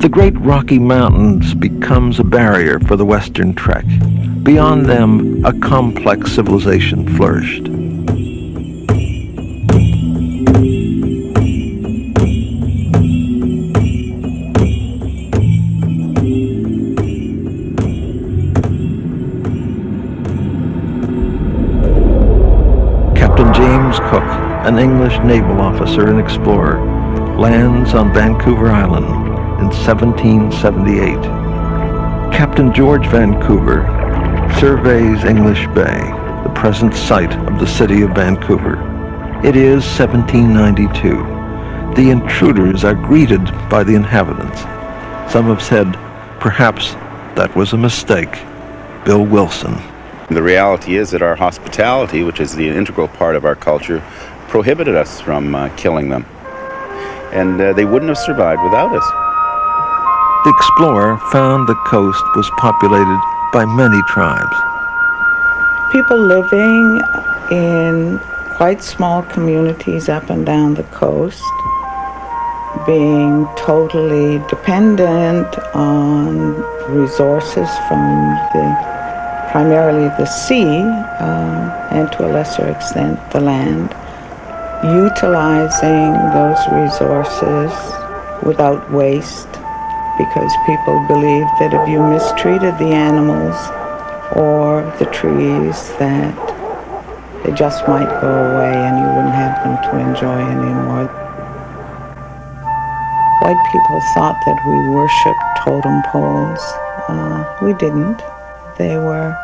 The great Rocky Mountains becomes a barrier for the Western trek. Beyond them, a complex civilization flourished. Captain James Cook, an English naval officer and explorer, lands on Vancouver Island in 1778. Captain George Vancouver surveys English Bay, the present site of the city of Vancouver. It is 1792. The intruders are greeted by the inhabitants. Some have said, perhaps that was a mistake. Bill Wilson. The reality is that our hospitality, which is the integral part of our culture, prohibited us from killing them. And they wouldn't have survived without us. The explorer found the coast was populated by many tribes. People living in quite small communities up and down the coast, being totally dependent on resources from primarily the sea, and to a lesser extent the land, utilizing those resources without waste, because people believed that if you mistreated the animals or the trees, that they just might go away and you wouldn't have them to enjoy anymore. White people thought that we worshipped totem poles. We didn't. They were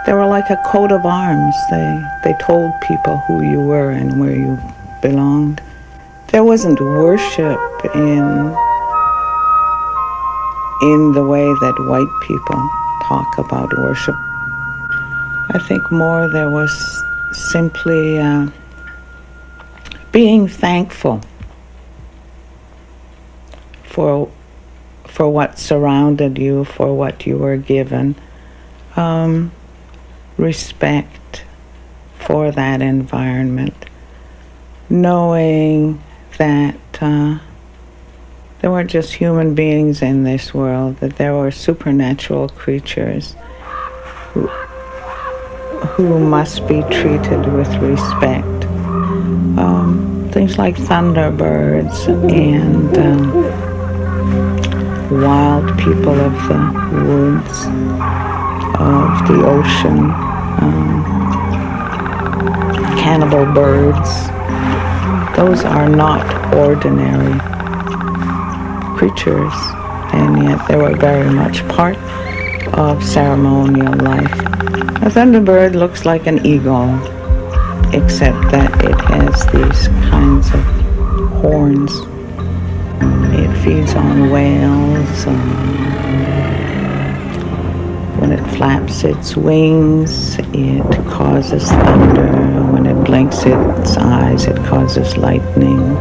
like a coat of arms. They told people who you were and where you belonged. There wasn't worship in the way that white people talk about worship. I think more there was simply being thankful for what surrounded you, for what you were given. Respect for that environment, knowing that there weren't just human beings in this world, that there were supernatural creatures who must be treated with respect. Things like thunderbirds and wild people of the woods, of the ocean, cannibal birds. Those are not ordinary creatures, and yet they were very much part of ceremonial life. A thunderbird looks like an eagle, except that it has these kinds of horns. It feeds on whales. When it flaps its wings, it causes thunder. When it blinks its eyes, it causes lightning.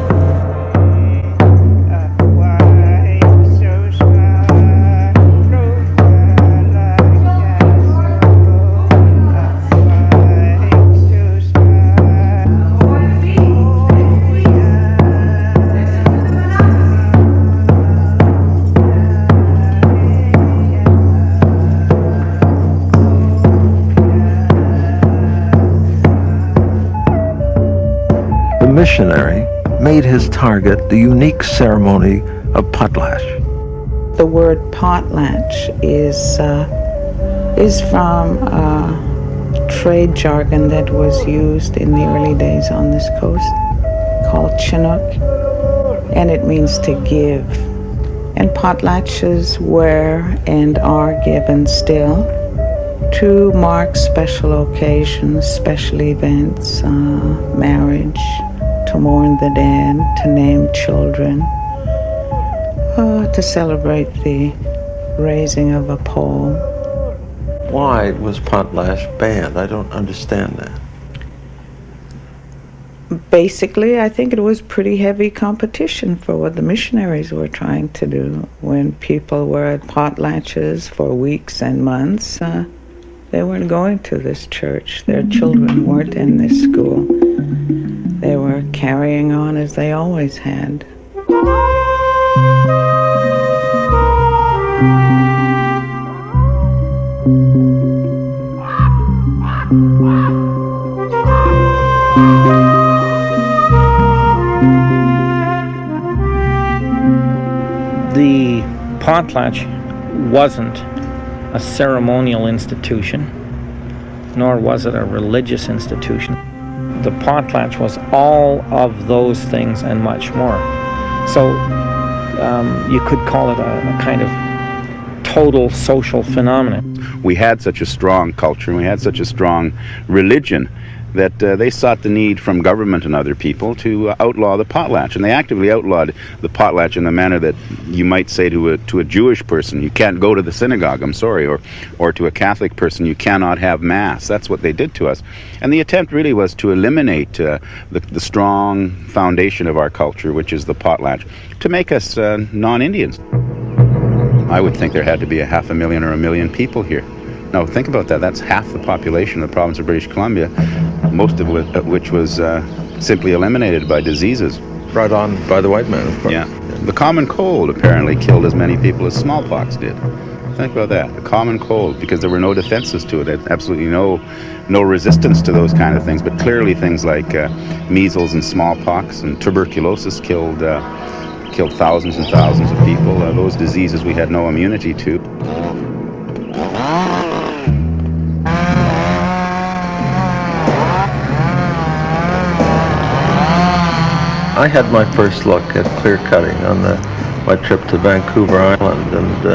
Missionary made his target the unique ceremony of potlatch. The word potlatch is from trade jargon that was used in the early days on this coast, called Chinook, and it means to give. And potlatches were and are given still to mark special occasions, special events, marriage, to mourn the dead, to name children, to celebrate the raising of a pole. Why was potlatch banned? I don't understand that. Basically, I think it was pretty heavy competition for what the missionaries were trying to do. When people were at potlatches for weeks and months, they weren't going to this church. Their children weren't in this school. They were carrying on as they always had. The potlatch wasn't a ceremonial institution, nor was it a religious institution. The potlatch was all of those things and much more. So you could call it a kind of total social phenomenon. We had such a strong culture, and we had such a strong religion that they sought the need from government and other people to outlaw the potlatch. And they actively outlawed the potlatch in the manner that you might say to a Jewish person, you can't go to the synagogue, I'm sorry, or to a Catholic person, you cannot have Mass. That's what they did to us. And the attempt really was to eliminate the strong foundation of our culture, which is the potlatch, to make us non-Indians. I would think there had to be 500,000 or 1 million people here. Now, think about that. That's half the population of the province of British Columbia, most of which was simply eliminated by diseases. Brought on by the white man, of course. Yeah. The common cold apparently killed as many people as smallpox did. Think about that. The common cold, because there were no defenses to it. Absolutely no resistance to those kind of things. But clearly things like measles and smallpox and tuberculosis killed thousands and thousands of people. Those diseases we had no immunity to. I had my first look at clear cutting on my trip to Vancouver Island, and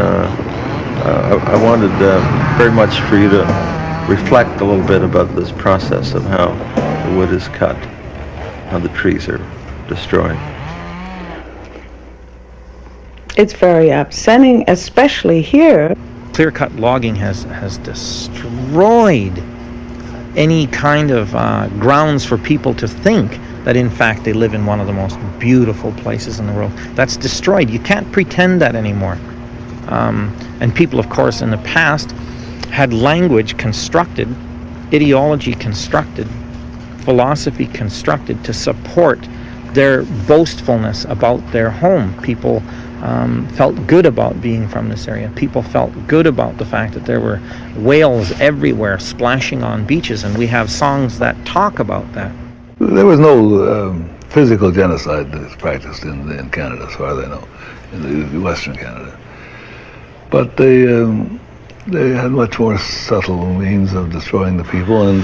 I wanted very much for you to reflect a little bit about this process of how the wood is cut, how the trees are destroyed. It's very upsetting, especially here. Clear-cut logging has destroyed any kind of grounds for people to think that in fact they live in one of the most beautiful places in the world. That's destroyed. You can't pretend that anymore. And people, of course, in the past had language constructed, ideology constructed, philosophy constructed to support their boastfulness about their home. People felt good about being from this area. People felt good about the fact that there were whales everywhere splashing on beaches, and we have songs that talk about that. There was no physical genocide that was practiced in Canada, as far as I know, in the Western Canada. But they had much more subtle means of destroying the people, and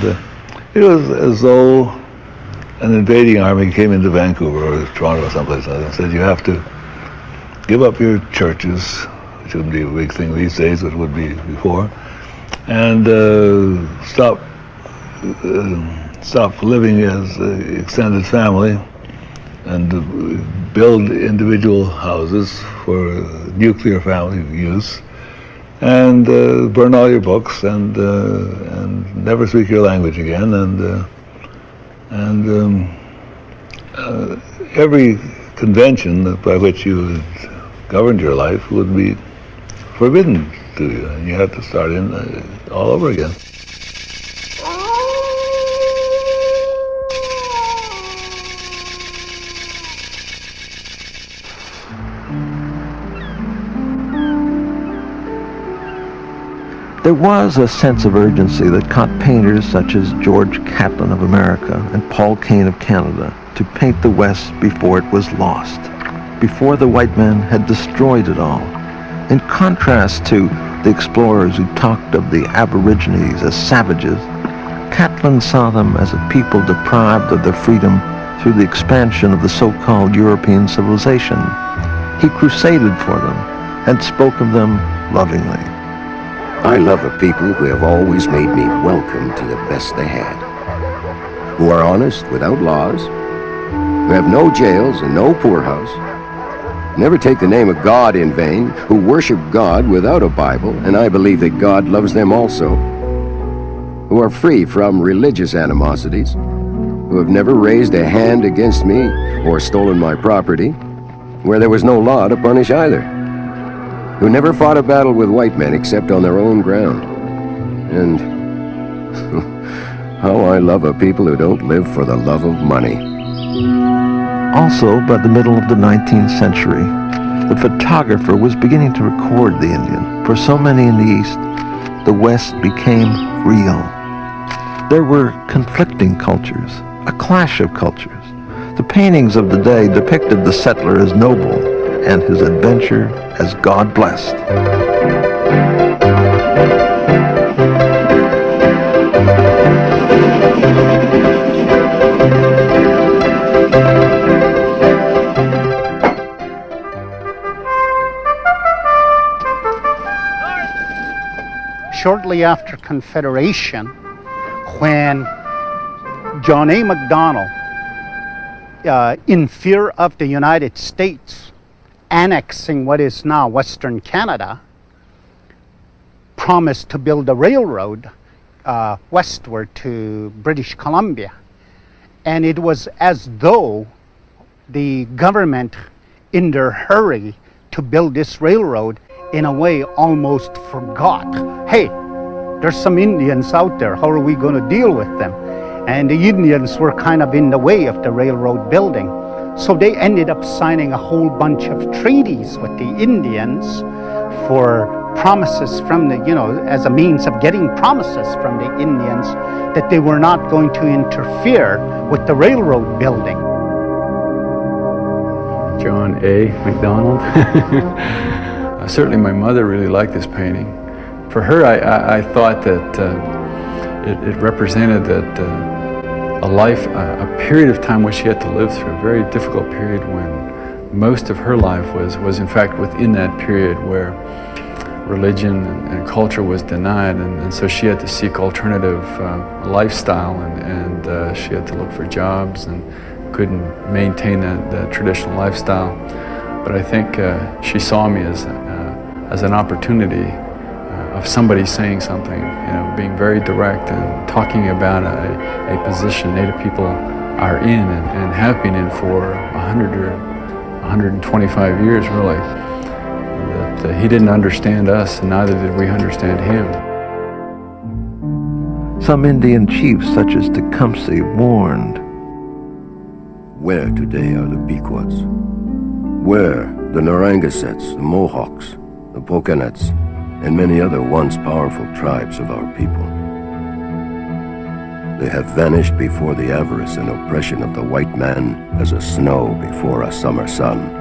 it was as though an invading army came into Vancouver or Toronto or someplace like that and said, you have to give up your churches, which wouldn't be a big thing these days, but would be before, and stop living as an extended family and build individual houses for nuclear family use, and burn all your books and never speak your language again, and every convention by which you governed your life would be forbidden to you, and you had to start in all over again. There was a sense of urgency that caught painters such as George Catlin of America and Paul Kane of Canada to paint the West before it was lost, before the white man had destroyed it all. In contrast to the explorers who talked of the Aborigines as savages, Catlin saw them as a people deprived of their freedom through the expansion of the so-called European civilization. He crusaded for them and spoke of them lovingly. I love a people who have always made me welcome to the best they had, who are honest without laws, who have no jails and no poorhouse, never take the name of God in vain, who worship God without a Bible, and I believe that God loves them also, who are free from religious animosities, who have never raised a hand against me or stolen my property, where there was no law to punish either, who never fought a battle with white men except on their own ground. And how I love a people who don't live for the love of money. Also, by the middle of the 19th century, the photographer was beginning to record the Indian. For so many in the East, the West became real. There were conflicting cultures, a clash of cultures. The paintings of the day depicted the settler as noble, and his adventure as God blessed. Shortly after Confederation, when John A. Macdonald, in fear of the United States annexing what is now Western Canada, promised to build a railroad westward to British Columbia. And it was as though the government, in their hurry to build this railroad, in a way almost forgot, hey, there's some Indians out there, how are we going to deal with them? And the Indians were kind of in the way of the railroad building. So they ended up signing a whole bunch of treaties with the Indians for promises from the, as a means of getting promises from the Indians that they were not going to interfere with the railroad building. John A. Macdonald. Certainly my mother really liked this painting. For her, I thought that it represented that a period of time which she had to live through, a very difficult period when most of her life was in fact within that period where religion and culture was denied, and so she had to seek alternative lifestyle, and she had to look for jobs and couldn't maintain that traditional lifestyle. But I think she saw me as an opportunity of somebody saying something, being very direct and talking about a position Native people are in and have been in for 100 or 125 years, really. That he didn't understand us, and neither did we understand him. Some Indian chiefs, such as Tecumseh, warned, Where today are the Pequots? Where the Narrangasets, the Mohawks, the Pocanets, and many other once powerful tribes of our people? They have vanished before the avarice and oppression of the white man as a snow before a summer sun.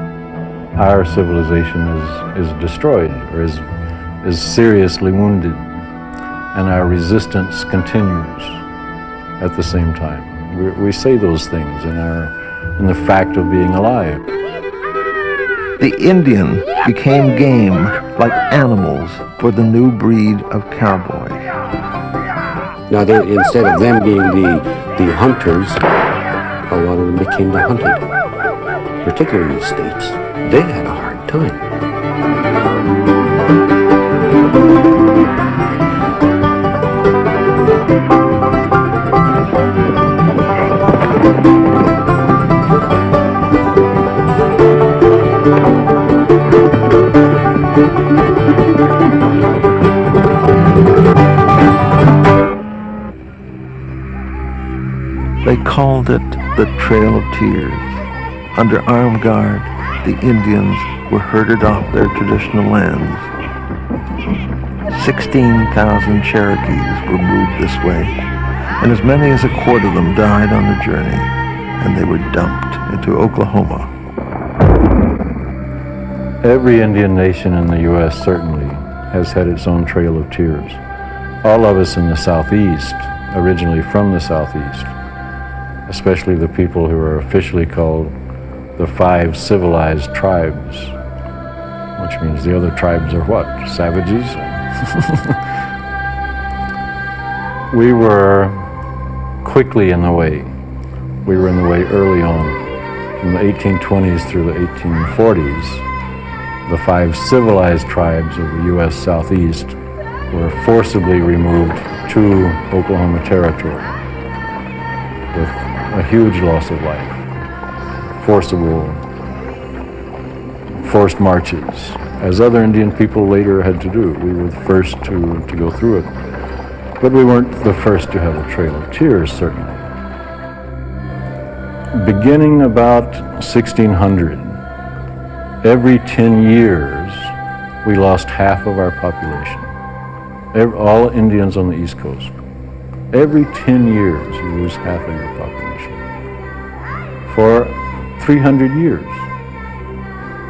Our civilization is destroyed, or is seriously wounded, and our resistance continues at the same time. We say those things in the fact of being alive. the Indian became game like animals for the new breed of cowboy. Now, instead of them being the hunters, a lot of them became the hunted, particularly in the States. They had a hard time. They called it the Trail of Tears. Under armed guard, the Indians were herded off their traditional lands. 16,000 Cherokees were moved this way, and as many as a quarter of them died on the journey, and they were dumped into Oklahoma. Every Indian nation in the U.S. certainly has had its own Trail of Tears. All of us in the Southeast, originally from the Southeast, especially the people who are officially called the 5 civilized tribes, which means the other tribes are what? Savages? We were quickly in the way. We were in the way early on. From the 1820s through the 1840s, the 5 civilized tribes of the U.S. Southeast were forcibly removed to Oklahoma Territory with a huge loss of life. Forced marches, as other Indian people later had to do. We were the first to go through it. But we weren't the first to have a Trail of Tears, certainly. Beginning about 1600, every 10 years, we lost half of our population. All Indians on the East Coast. Every 10 years, you lose half of your population. For 300 years.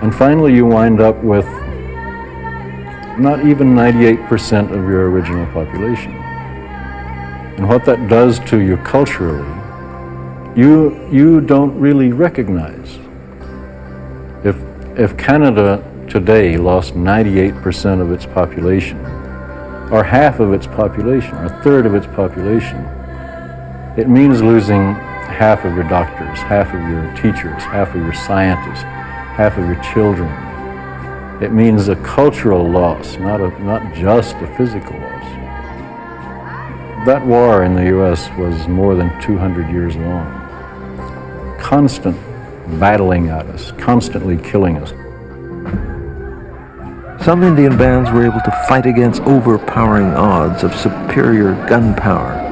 And finally you wind up with not even 98% of your original population. And what that does to you culturally, you don't really recognize. If Canada today lost 98% of its population, or half of its population, or a third of its population, it means losing half of your doctors, half of your teachers, half of your scientists, half of your children. It means a cultural loss, not just a physical loss. That war in the U.S. was more than 200 years long. Constant battling at us, constantly killing us. Some Indian bands were able to fight against overpowering odds of superior gunpowder.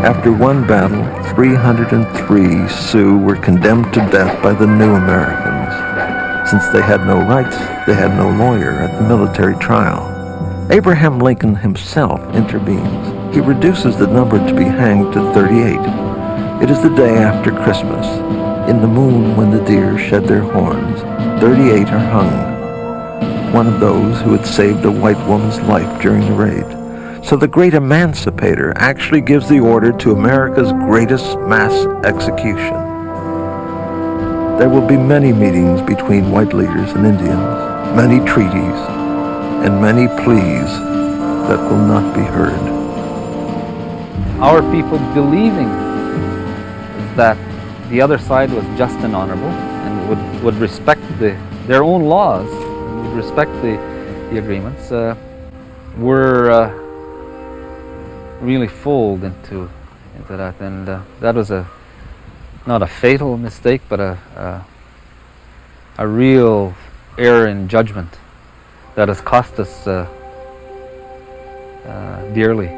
After one battle, 303 Sioux were condemned to death by the new Americans. Since they had no rights, they had no lawyer at the military trial. Abraham Lincoln himself intervenes. He reduces the number to be hanged to 38. It is the day after Christmas. In the moon when the deer shed their horns, 38 are hung. One of those who had saved a white woman's life during the raid. So the great emancipator actually gives the order to America's greatest mass execution. There will be many meetings between white leaders and Indians, many treaties, and many pleas that will not be heard. Our people believing that the other side was just and honorable and would respect their own laws, would respect the agreements, were really fooled into that, and that was not a fatal mistake, but a real error in judgment that has cost us dearly.